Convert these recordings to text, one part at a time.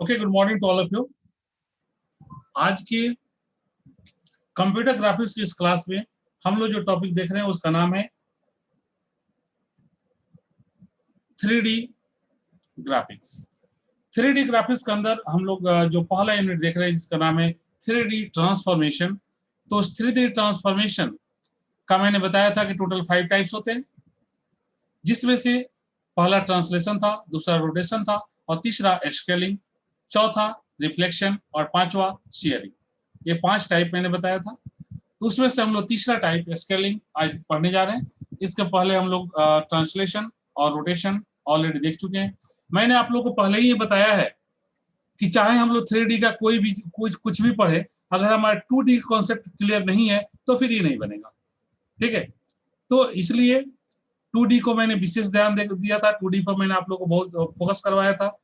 Okay, good morning to all of you. आज के computer graphics की इस क्लास में हम लोग जो टॉपिक देख रहे हैं उसका नाम है 3D ग्राफिक्स। 3D ग्राफिक्स के अंदर हम लोग जो पहला यूनिट देख रहे हैं जिसका नाम है 3D ट्रांसफॉर्मेशन। तो उस 3D ट्रांसफॉर्मेशन का मैंने बताया था कि टोटल 5 टाइप्स होते हैं, जिसमें से पहला ट्रांसलेशन था, दूसरा रोटेशन था और तीसरा स्केलिंग, चौथा रिफ्लेक्शन और पांचवा शेयरिंग। ये 5 टाइप मैंने बताया था। तो उसमें से हम लोग तीसरा टाइप स्केलिंग आज पढ़ने जा रहे हैं। इसके पहले हम लोग ट्रांसलेशन और रोटेशन ऑलरेडी देख चुके हैं। मैंने आप लोगों को पहले ही ये बताया है कि चाहे हम लोग 3D का कोई भी कुछ भी पढ़े, अगर हमारा 2D कॉन्सेप्ट क्लियर नहीं है तो फिर ये नहीं बनेगा। ठीक है, तो इसलिए 2D को मैंने विशेष ध्यान दिया था। 2D पर मैंने आप लोगों को बहुत फोकस करवाया था।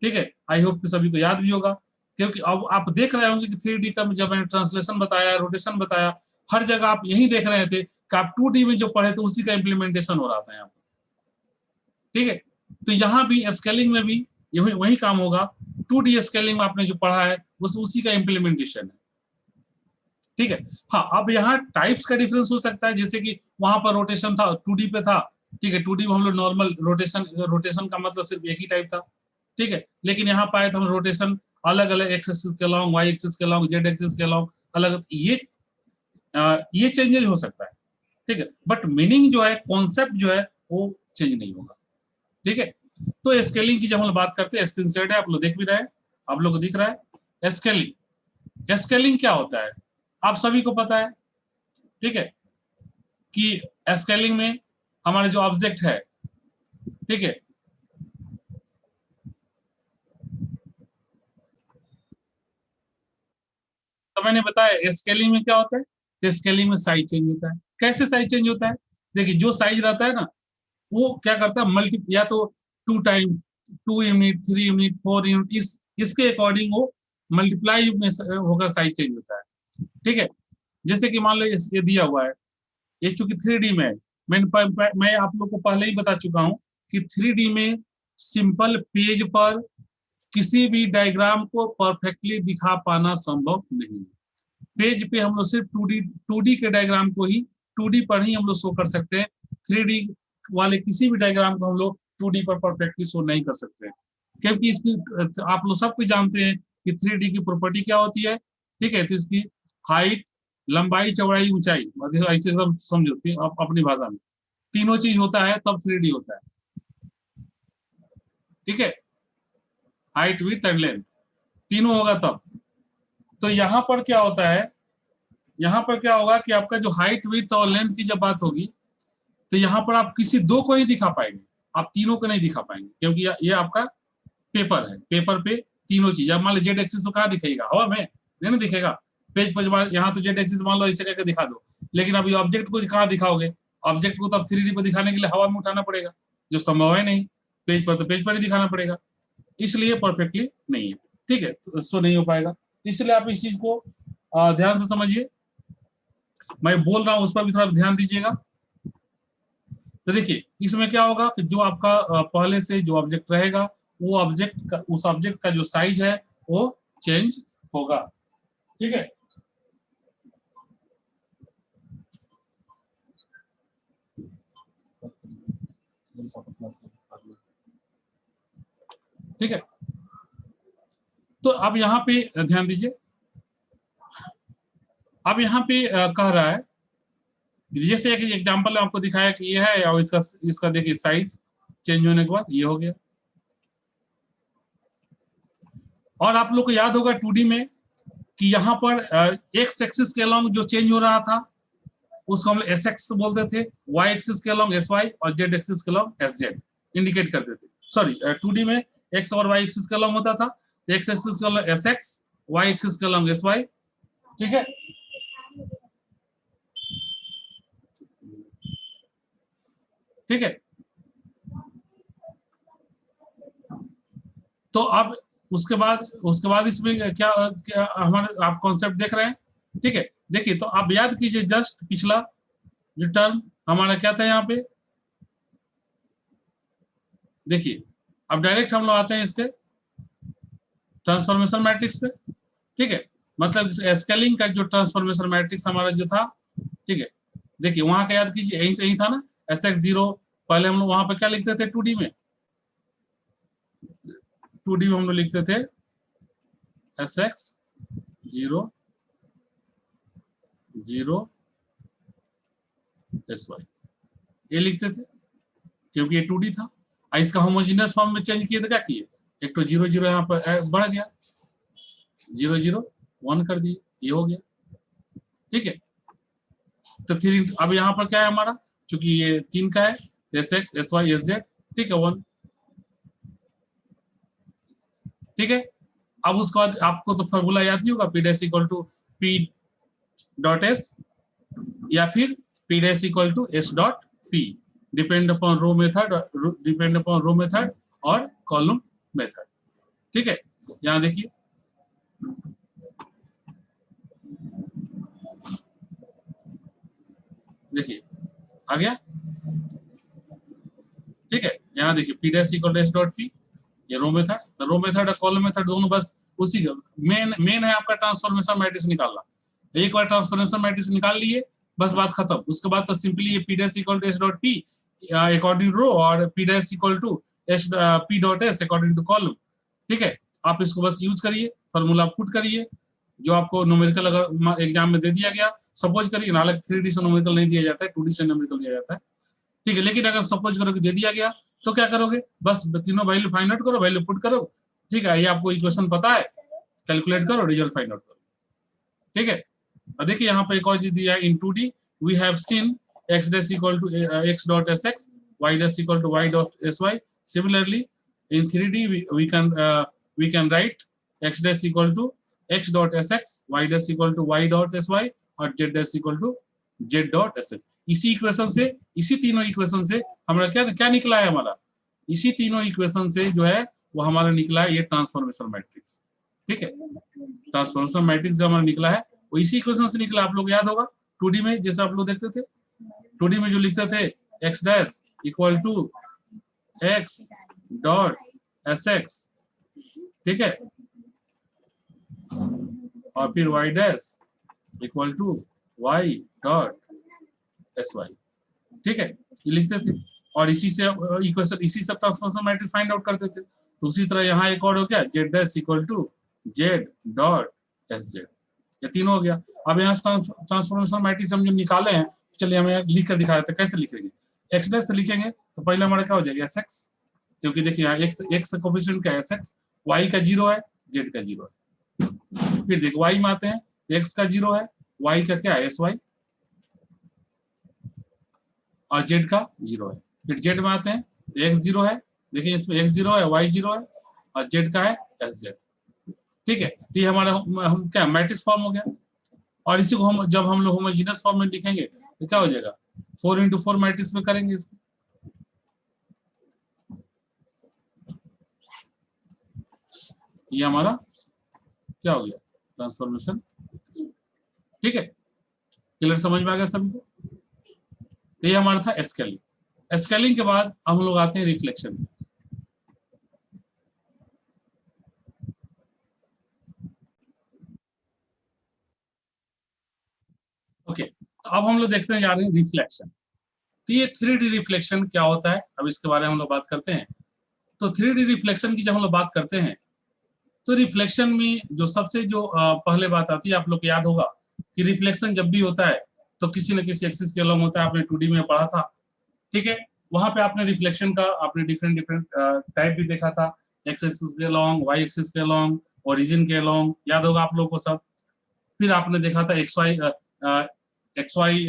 ठीक है, आई होप कि सभी को याद भी होगा, क्योंकि अब आप देख रहे होंगे कि 3D का जब मैंने ट्रांसलेशन बताया, रोटेशन बताया, हर जगह आप यही देख रहे थे कि आप 2D में जो पढ़े थे उसी का इम्प्लीमेंटेशन हो रहा था यहाँ पर। ठीक है, तो यहाँ भी स्केलिंग में भी वही काम होगा। 2D स्केलिंग में आपने जो पढ़ा है उसी का इम्प्लीमेंटेशन है। ठीक है, हाँ, अब यहाँ टाइप्स का डिफरेंस हो सकता है, जैसे कि वहां पर रोटेशन था 2D पे था। ठीक है, 2D में हम लोग नॉर्मल रोटेशन का मतलब सिर्फ एक ही टाइप था। ठीक है, लेकिन यहाँ पाए तो हम रोटेशन अलग अलग एक्स एक्सिस के अलॉन्ग, वाई एक्सिस के अलॉन्ग, जेड एक्सिस के अलॉन्ग अलग, ये चेंजेस हो सकता है। ठीक है, बट मीनिंग जो है, कॉन्सेप्ट जो है वो चेंज नहीं होगा। ठीक है, तो स्केलिंग की जब हम बात करते हैं, स्क्रीन शेयर है, आप लोग देख भी रहे हैं, आप लोग को दिख रहा है स्केलिंग। स्केलिंग क्या होता है आप सभी को पता है। ठीक है, कि स्केलिंग में हमारे जो ऑब्जेक्ट है, ठीक है, तो मैंने बताया स्केलिंग में क्या होता है। तो स्केलिंग में साइज चेंज होता है। कैसे साइज चेंज होता है? देखिए, जो साइज रहता है ना, वो क्या करता है, मल्टी या तो 2 टाइम, 2 यूनिट, 3 यूनिट, 4 यूनिट, इसके अकॉर्डिंग वो मल्टीप्लाई में होकर साइज चेंज होता है। ठीक है, जैसे कि मान लो ये दिया हुआ है, ये चूंकि 3D में है। मैं आप लोग को पहले ही बता चुका हूं कि 3D में सिंपल पेज पर किसी भी डायग्राम को परफेक्टली दिखा पाना संभव नहीं। पेज पे हम लोग सिर्फ 2D के डायग्राम को ही 2D पर ही हम लोग शो कर सकते हैं। 3D वाले किसी भी डायग्राम को हम लोग 2D पर परफेक्टली शो नहीं कर सकते, क्योंकि इसकी आप लोग सब कुछ जानते हैं कि 3D की प्रॉपर्टी क्या होती है। ठीक है, तो इसकी हाइट, लंबाई, चौड़ाई, ऊंचाई, ऐसे सब समझो अपनी भाषा में तीनों चीज होता है तब 3D होता है। ठीक है, हाइट, विड्थ एंड लेंथ तीनों होगा तब। तो यहाँ पर क्या होता है, यहाँ पर क्या होगा कि आपका जो हाइट, विड्थ और लेंथ की जब बात होगी, तो यहाँ पर आप किसी दो को ही दिखा पाएंगे, आप तीनों को नहीं दिखा पाएंगे, क्योंकि ये आपका पेपर है। पेपर पे तीनों चीज, अब मान लो जेड एक्सिस को कहाँ दिखेगा, हवा में नहीं ना दिखेगा। पेज पर यहाँ तो जेड एक्सिस मान लो ऐसे करके दिखा दो, लेकिन अभी ऑब्जेक्ट को कहाँ दिखाओगे? ऑब्जेक्ट को तो अब 3D पर दिखाने के लिए हवा में उठाना पड़ेगा, जो संभव है नहीं। पेज पर तो पेज पर ही दिखाना पड़ेगा, इसलिए परफेक्टली नहीं है। ठीक है, तो इसको नहीं हो पाएगा, इसलिए आप इस चीज को ध्यान से समझिए। मैं बोल रहा हूँ उस पर भी थोड़ा ध्यान दीजिएगा। तो देखिए, इसमें क्या होगा कि जो आपका पहले से जो ऑब्जेक्ट रहेगा, वो ऑब्जेक्ट का, उस ऑब्जेक्ट का जो साइज है वो चेंज होगा। ठीक है, ठीक है, तो अब यहाँ पे ध्यान दीजिए। अब यहाँ पे कह रहा है, जैसे एक एग्जांपल आपको दिखाया कि ये है, और इसका इसका देखिए साइज चेंज होने के बाद ये हो गया। और आप लोग को याद होगा 2D में कि यहाँ पर एक्स एक्सिस के अलॉन्ग जो चेंज हो रहा था उसको हम एस एक्स बोलते थे, वाई एक्सिस के अलॉन्ग एस वाई और जेड एक्सिस के अलॉन्ग एस जेड इंडिकेट करते थे। सॉरी, 2D में एक्स और वाई एक्सिस के अलॉन्ग होता था, एक्स एक्सिस के along S X, Y axis के अलॉन्ग एस वाई। ठीक है, ठीक है, तो अब उसके बाद इसमें क्या हमारे आप कॉन्सेप्ट देख रहे हैं। ठीक है, देखिए, तो आप याद कीजिए जस्ट पिछला जो टर्म हमारा क्या था यहाँ पे। देखिए, अब डायरेक्ट हम लोग आते हैं इसके ट्रांसफॉर्मेशन मैट्रिक्स पे, ठीक है। मतलब स्केलिंग का जो ट्रांसफॉर्मेशन मैट्रिक्स हमारा जो था, ठीक है, देखिए वहां का याद कीजिए, यही सही था ना, Sx0 पहले हम लोग वहां पे क्या लिखते थे 2D में, 2D में हम लोग लिखते थे Sx0 0 Sy, ये लिखते थे क्योंकि ये 2D था। इसका होमोजेनियस फॉर्म में चेंज किए तो क्या किए, एक तो 0 0 यहाँ पर बढ़ गया, 0 0 1 कर दिए, ये हो गया, ठीक है। तो 3 अब यहाँ पर क्या है हमारा, चूंकि ये 3 का है, Sx Sy Sz, ठीक है 1, ठीक है। अब उसके बाद आपको तो फॉर्मूला याद ही होगा, P dash equal to P dot S या फिर P dash equal to S dot P, depend upon row method, depend upon row method और कॉलम मेथड, ठीक है। यहाँ देखिए देखिए आ गया, ठीक है। यहाँ देखिए P dash equal to S dot P, ये रो मेथड, रो मेथड और कॉलम मेथड दोनों बस उसी का मेन है आपका ट्रांसफॉर्मेशन मैट्रिक्स निकालना। एक बार ट्रांसफॉर्मेशन मैट्रिक्स निकाल लिए, बस बात खत्म। उसके बाद तो सिंपली ये P dash equal to S dot P according row और P dash equal to S P dot S according to column, ठीक है। आप इसको बस यूज करिए, फॉर्मूला पुट करिए, जो आपको न्यूमेरिकल अगर एग्जाम में दे दिया गया, सपोज करिए, हालांकि 3D से न्यूमेरिकल नहीं दिया जाता है, 2D से न्यूमेरिकल दिया जाता है, ठीक है। लेकिन अगर सपोज करो कि दे दिया गया तो क्या करोगे, बस तीनों वैल्यू फाइंड आउट करो, वैल्यू पुट करो, ठीक है। ये आपको इक्वेशन पता है, कैलकुलेट करो, रिजल्ट फाइंड आउट करो, ठीक है। और देखिए यहाँ पे एक और चीज दिया है, in 2D we have seen x dash equal to x dot sx, y dash equal to y dot sy. Similarly, in 3D we can write x dash equal to x dot sx, y dash equal to y dot sy और z dash equal to z dot sx। इसी equation से, इसी तीनों equation से हमारा क्या क्या निकला है, हमारा इसी तीनों इक्वेशन से जो है वो हमारा निकला है ये ट्रांसफॉर्मेशन मैट्रिक्स, ठीक है। ट्रांसफॉर्मेशन मैट्रिक्स जो हमारा निकला है वो इसी इक्वेशन से निकला, आप लोग याद होगा 2D में जैसे आप लोग देखते थे, 2D में जो लिखते थे x dash equal to x dot sx, ठीक है, और फिर y dash equal to y dot sy, ठीक है, ये लिखते थे। और इसी से इक्वेशन, इसी से ट्रांसफॉर्मेशन मैट्रिक्स फाइंड आउट करते थे। तो उसी तरह यहाँ एक और हो गया z dash equal to z dot sz, ये तीन हो गया। अब यहाँ ट्रांसफॉर्मेशन मैट्रिक्स हम जो निकाले हैं, चलिए हम लिख कर दिखा देते हैं कैसे लिखेंगे। x डैश से लिखेंगे तो पहले हमारा क्या हो जाएगा sx, क्योंकि देखिए यहाँ x कोफिशिएंट का sx, y का 0 है, z का 0 है। फिर देखो y में आते हैं, x का 0 है, y का क्या है sy और z का 0 है। फिर z में आते हैं तो x 0 है, देखिए इसमें x 0 है, y 0 है और z का है sz, ठीक है। तो ये हमारा हम क्या मैट्रिक्स फॉर्म हो गया। और इसी को हम जब हम लोग होमोजेनियस फॉर्म में लिखेंगे तो क्या हो जाएगा, 4 into 4 मैट्रिक्स में करेंगे इसको, ये हमारा क्या हो गया ट्रांसफॉर्मेशन, ठीक है। क्लियर, समझ में आ गया सभी को। तो ये हमारा था स्केलिंग। स्केलिंग के बाद हम लोग आते हैं रिफ्लेक्शन। ओके, तो अब हम लोग देखते हैं जा रहे हैं रिफ्लेक्शन। तो ये 3D रिफ्लेक्शन क्या होता है, अब इसके बारे में हम लोग बात करते हैं। तो 3D रिफ्लेक्शन की जब हम लोग बात करते हैं तो रिफ्लेक्शन में जो सबसे जो पहले बात आती है, आप लोग को याद होगा कि रिफ्लेक्शन जब भी होता है तो किसी न किसी एक्सिस के अलॉन्ग होता है, आपने 2D में पढ़ा था, ठीक है। वहां पे आपने रिफ्लेक्शन का आपने डिफरेंट डिफरेंट टाइप भी देखा था, एक्स एक्सिस के अलॉन्ग, वाई एक्सिस के अलॉन्ग, ओरिजिन के अलॉन्ग, याद होगा आप लोगों को सब। फिर आपने देखा था एक्स वाई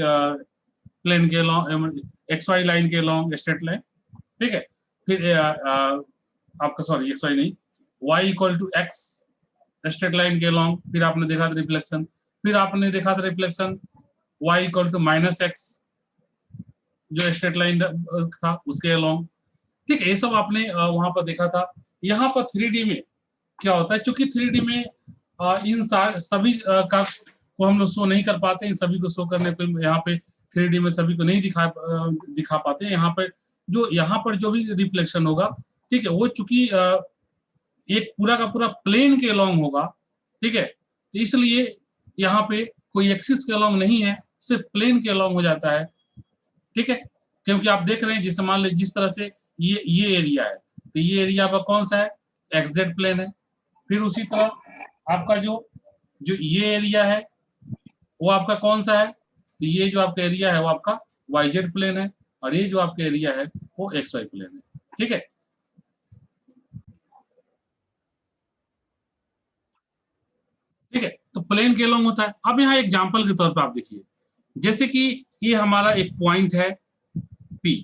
प्लेन के अलॉन्ग, एक्स वाई लाइन के अलॉन्ग स्ट्रेट लाइन, ठीक है। फिर आपका सॉरी एक्स वाई नहीं, Y equal to X straight line के अलॉन्ग, फिर आपने देखा था रिफ्लेक्शन। फिर आपने देखा था reflection Y equal to minus X जो स्ट्रेट लाइन था उसके अलॉन्ग, ठीक है। ये सब आपने वहां पर देखा था। यहाँ पर 3D में क्या होता है, चूंकि 3D में इन सभी का को हम लोग शो नहीं कर पाते, इन सभी को शो करने पे यहाँ पे 3D में सभी को नहीं दिखा पाते। यहाँ पर जो भी रिफ्लेक्शन होगा, ठीक है, वो चूंकि एक पूरा का पूरा प्लेन के अलोंग होगा, ठीक है। तो इसलिए यहाँ पे कोई एक्सिस के अलोंग नहीं है, सिर्फ प्लेन के अलोंग हो जाता है, ठीक है। क्योंकि आप देख रहे हैं जिस मान लीजिए जिस तरह से ये एरिया है, तो ये एरिया आपका कौन सा है, एक्सजेड प्लेन है। फिर उसी तरह आपका जो जो ये एरिया है वो आपका कौन सा है, तो ये जो आपका एरिया है वो आपका वाई जेड प्लेन है, और ये जो आपका एरिया है वो एक्स वाई प्लेन है, ठीक है। ठीक है, तो प्लेन के अलोंग होता है। अब यहाँ एग्जांपल के तौर पर आप देखिए, जैसे कि ये हमारा एक पॉइंट है पी,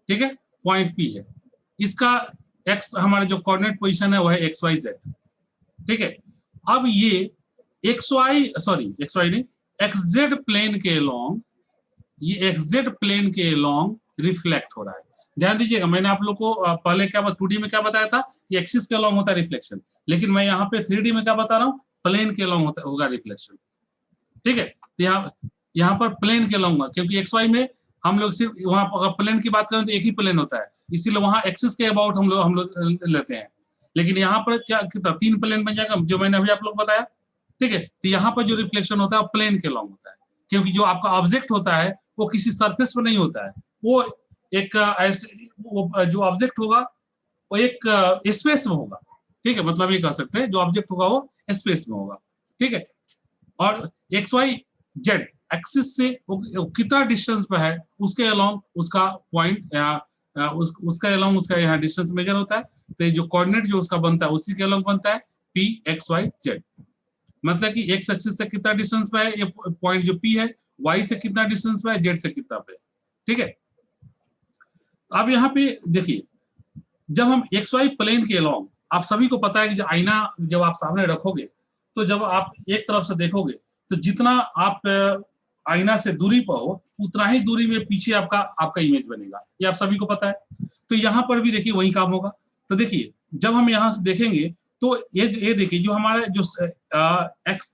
ठीक है, पॉइंट पी है, इसका एक्स हमारा जो कोऑर्डिनेट पोजीशन है वो है एक्स वाई जेड, ठीक है। अब ये एक्स वाई नहीं, एक्स जेड प्लेन के अलोंग, ये एक्स जेड प्लेन के अलोंग रिफ्लेक्ट हो रहा है। ध्यान दीजिएगा, मैंने आप लोग को पहले क्या 2D में क्या बताया था, ये एक्सिस के अलोंग होता है रिफ्लेक्शन, लेकिन मैं यहाँ पे 3D में क्या बता रहा हूँ, प्लेन के अलोंग होगा रिफ्लेक्शन, ठीक है। तो यहाँ पर प्लेन के अलोंग, क्योंकि एक्स वाई में हम लोग सिर्फ वहां अगर प्लेन की बात करें तो एक ही प्लेन होता है, इसीलिए वहां एक्सिस के अबाउट हम लोग लेते हैं। लेकिन यहाँ पर क्या कितना 3 प्लेन बन जाएगा, जो मैंने अभी आप लोग बताया, ठीक है। तो यहाँ पर जो रिफ्लेक्शन होता है वो प्लेन के अलोंग होता है, क्योंकि जो आपका ऑब्जेक्ट होता है वो किसी सरफेस पर नहीं होता है, वो एक ऐसे वो जो ऑब्जेक्ट होगा वो एक स्पेस में होगा, ठीक है। मतलब ये कह सकते हैं जो ऑब्जेक्ट होगा वो स्पेस में होगा, ठीक है। और एक्स वाई जेड एक्सिस से वो कितना डिस्टेंस पे है उसके अलोंग उसका पॉइंट उसका अलोंग उसका यहाँ डिस्टेंस मेजर होता है। तो ये जो कोऑर्डिनेट जो उसका बनता है उसी के अलोंग बनता है पी एक्स वाई जेड। मतलब कि एक्स एक्सिस से कितना डिस्टेंस पे है ये पॉइंट जो पी है, वाई से कितना डिस्टेंस पे है, जेड से कितना पे, ठीक है। अब यहाँ पे देखिए, जब हम एक्स वाई प्लेन के अलोंग, आप सभी को पता है कि जो आईना जब आप सामने रखोगे तो जब आप एक तरफ से देखोगे तो जितना आप आईना से दूरी पर हो उतना ही दूरी में पीछे आपका आपका इमेज बनेगा, ये आप सभी को पता है। तो यहाँ पर भी देखिए वही काम होगा। तो देखिए जब हम यहाँ से देखेंगे तो ये देखिए जो हमारा जो एक्स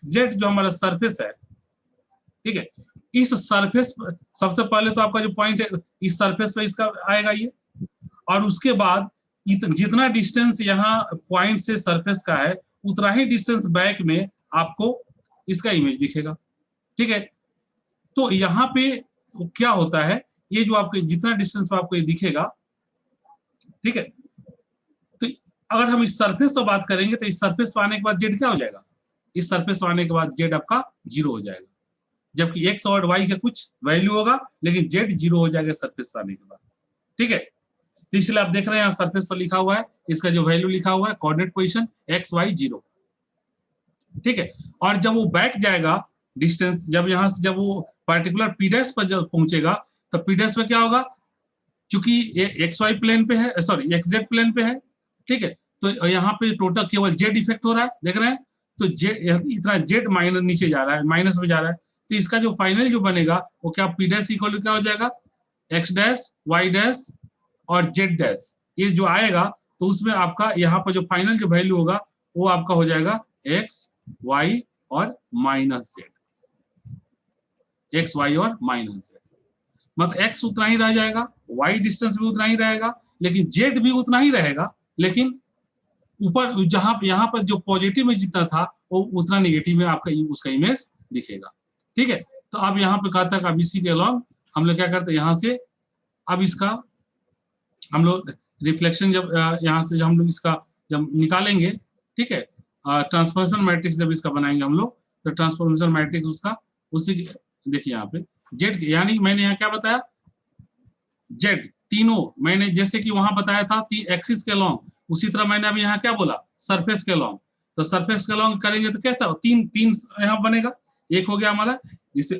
जेड जो हमारा सरफेस है, ठीक है, इस सरफेस सबसे पहले तो आपका जो पॉइंट है इस सरफेस पे इसका आएगा ये, और उसके बाद जितना डिस्टेंस यहाँ पॉइंट से सरफेस का है उतना ही डिस्टेंस बैक में आपको इसका इमेज दिखेगा, ठीक है। तो यहाँ पे क्या होता है, ये जो आपके जितना डिस्टेंस में आपको ये दिखेगा, ठीक है। तो अगर हम इस सरफेस से बात करेंगे तो इस सरफेस पर आने के बाद जेड क्या हो जाएगा, इस सरफेस पर आने के बाद जेड आपका 0 हो जाएगा, जबकि एक्स और वाई का कुछ वैल्यू होगा लेकिन जेड 0 हो जाएगा सरफेस पर आने के बाद, ठीक है। तो इसलिए आप देख रहे हैं यहाँ सरफेस पर लिखा हुआ है, इसका जो वैल्यू लिखा हुआ है कोऑर्डिनेट पोजीशन एक्स वाई 0, ठीक है। और जब वो बैक जाएगा डिस्टेंस, जब यहाँ से जब वो पर्टिकुलर पी डैश पर जब पहुंचेगा तो पी डैश में क्या होगा, क्योंकि ये एक्स वाई प्लेन पे है, सॉरी एक्स जेड प्लेन पे है, ठीक है। तो यहाँ पे टोटल केवल जेड इफेक्ट हो रहा है, देख रहे हैं। तो जेड इतना जेड माइनस नीचे जा रहा है, माइनस में जा रहा है, तो इसका जो फाइनल जो बनेगा वो क्या पी डैश इक्वल टू क्या हो जाएगा, एक्स डैश वाई डैश और जेड डैश, ये जो आएगा तो उसमें आपका यहाँ पर जो फाइनल जो वैल्यू होगा वो आपका हो जाएगा एक्स वाई और माइनस जेड, एक्स वाई और माइनस जेड। मतलब एक्स उतना ही रह जाएगा, वाई डिस्टेंस भी उतना ही रहेगा, लेकिन जेड भी उतना ही रहेगा, लेकिन ऊपर जहां यहाँ पर जो पॉजिटिव में जितना था वो उतना नेगेटिव में आपका उसका इमेज दिखेगा, ठीक है। तो अब यहाँ पे कहता है अब इसी के अलावा हम लोग क्या करते हैं, यहाँ से अब इसका हम लोग रिफ्लेक्शन जब यहाँ से जब हम लोग इसका जब निकालेंगे, ठीक है, ट्रांसफॉर्मेशन मैट्रिक्स जब इसका बनाएंगे हम लोग, तो ट्रांसफॉर्मेशन मैट्रिक्स उसका उसी देखिए यहाँ पे जेड, यानी मैंने यहाँ क्या बताया, जेड तीनों मैंने जैसे कि वहां बताया था एक्सिस के अलोंग, उसी तरह मैंने अभी यहाँ क्या बोला, सरफेस के अलोंग। तो सरफेस के अलोंग करेंगे तो क्या था, तीन तीन यहाँ बनेगा, एक हो गया हमारा जिसे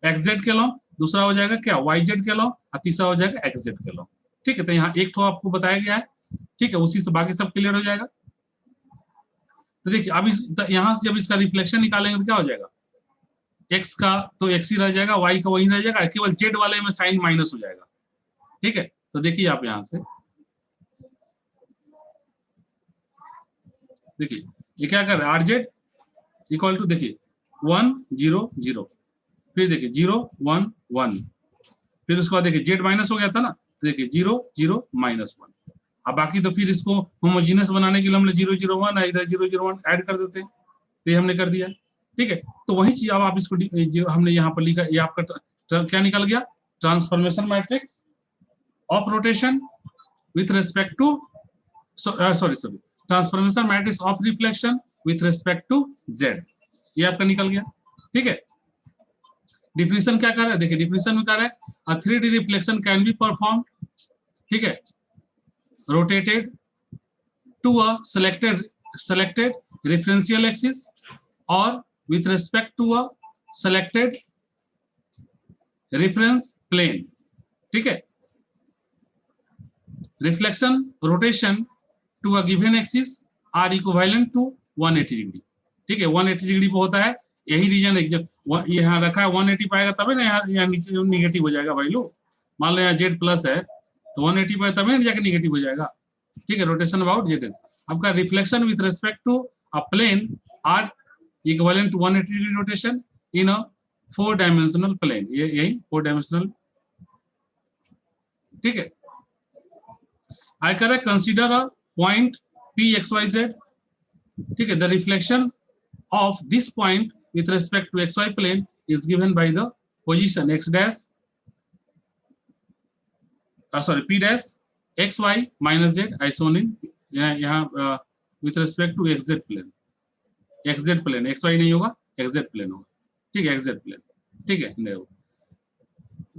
एक्स जेड के अलोंग, दूसरा हो जाएगा क्या वाई जेड के अलोंग, और तीसरा हो जाएगा एक्स जेड के अलोंग, ठीक है। तो यहाँ एक तो आपको बताया गया है, ठीक है, उसी से बाकी सब क्लियर हो जाएगा। तो देखिए अब यहाँ से जब इसका रिफ्लेक्शन निकालेंगे तो क्या हो जाएगा, एक्स का तो एक्स ही रह जाएगा, वाई का वही रह जाएगा, केवल जेड वाले में साइन माइनस हो जाएगा, ठीक है। तो देखिए आप यहाँ से देखिए ये क्या कर रहा है, आर जेड इक्वल टू देखिए 1 0 0, फिर देखिए 0 1 1, फिर उसके बाद देखिए जेड माइनस हो गया था ना, तो देखिए 0 0 -1, अब बाकी तो फिर इसको होमोजीनियस बनाने के लिए हमने 001 है, इधर 001 ऐड कर देते हैं, तो ये हमने कर दिया, ठीक है। तो वही चीज अब आप इसको जो हमने यहाँ पर लिखा, ये आपका क्या निकल गया, transformation matrix of rotation with respect to sorry transformation matrix of reflection with respect to z, ये आपका निकल गया, ठीक है। डिफिनेशन क्या कर रहा है, देखिए डिफिनेशन में कर रहा है, अ 3D reflection can be perform, ठीक है, rotated to a selected referential axis or with respect to a selected reference plane, ठीक है। Reflection rotation to a given axis are equivalent to 180 degree, ठीक है। 180 डिग्री पे होता है, यही रीजन है, जब यहाँ रखा है 180 पाएगा तभी ना यहाँ नीचे निगेटिव हो जाएगा भाई लोग, मान लो यहाँ z प्लस है तो 180 पे तभी ना जाके निगेटिव हो जाएगा, ठीक है। रोटेशन अबाउट z एक्सिस, आपका reflection with respect to a plane are equivalent to 180 degree rotation in a 4 dimensional plane, ये यही 4 डायमेंशनल, ठीक है। आई कर रहा है consider a point p xyz, ठीक है, the reflection of this point with respect to xy plane is given by the position x dash p dash xy minus z shown in यहाँ with respect to xz plane, xy नहीं होगा, xz plane होगा, ठीक है, xz plane, ठीक है।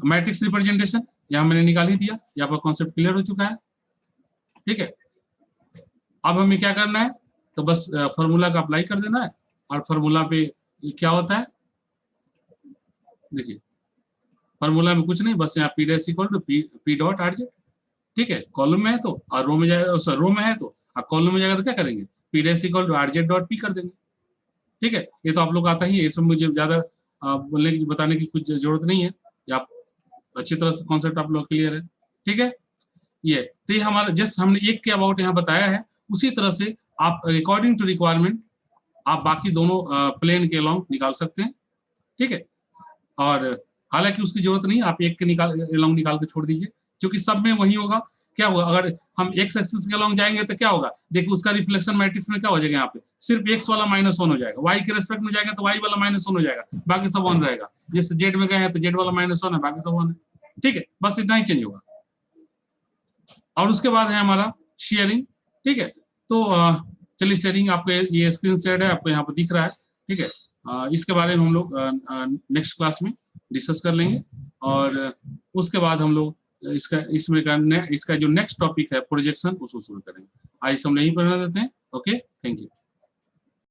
Matrix representation यहाँ मैंने निकाल ही दिया, यहाँ पर कॉन्सेप्ट क्लियर हो चुका है, ठीक है। अब हमें क्या करना है, तो बस फॉर्मूला का अप्लाई कर देना है, और फॉर्मूला पे क्या होता है, देखिए फॉर्मूला में कुछ नहीं, बस यहाँ p dash equal to p dot rz, ठीक है। कॉलम में है तो, और रो में जाएगा, रो में है तो, और कॉलम में जाएगा तो क्या करेंगे, p dash equal to rz dot p कर देंगे, ठीक है। ये तो आप लोग आता ही है, इसमें मुझे ज्यादा बोलने की बताने की कुछ जरूरत नहीं है, या आप अच्छी तरह से कॉन्सेप्ट आप लोग क्लियर है, ठीक है। ये तो ये हमारा जस्ट हमने एक के अबाउट यहाँ बताया है, उसी तरह से आप अकॉर्डिंग टू रिक्वायरमेंट आप बाकी दोनों प्लेन के अलोंग निकाल सकते हैं, ठीक है। और हालांकि उसकी जरूरत नहीं, आप एक के अलोंग निकाल के छोड़ दीजिए, क्योंकि सब में वही होगा। क्या होगा, अगर हम एक्स एक्सिस के अलोंग जाएंगे तो क्या होगा, देखिए उसका रिफ्लेक्शन मैट्रिक्स में क्या हो जाएगा, यहाँ पे सिर्फ एक्स वाला -1 हो जाएगा, वाई के रेस्पेक्ट में जाएगा तो वाई वाला -1 हो जाएगा, बाकी सब 1 रहेगा। जैसे जेड में गए हैं तो जेड वाला -1 है, बाकी सब 1 है, ठीक है। बस इतना ही चेंज होगा। और उसके बाद है हमारा शेयरिंग, ठीक है। तो चलिए शेयरिंग आपको ये स्क्रीन शेयर है, आपको यहाँ पर दिख रहा है, ठीक है। इसके बारे में हम लोग नेक्स्ट क्लास में डिस्कस कर लेंगे, और उसके बाद हम लोग इसका जो नेक्स्ट टॉपिक है प्रोजेक्शन, उसको शुरू करेंगे। आज हम यहीं पर देते हैं। Okay, thank you.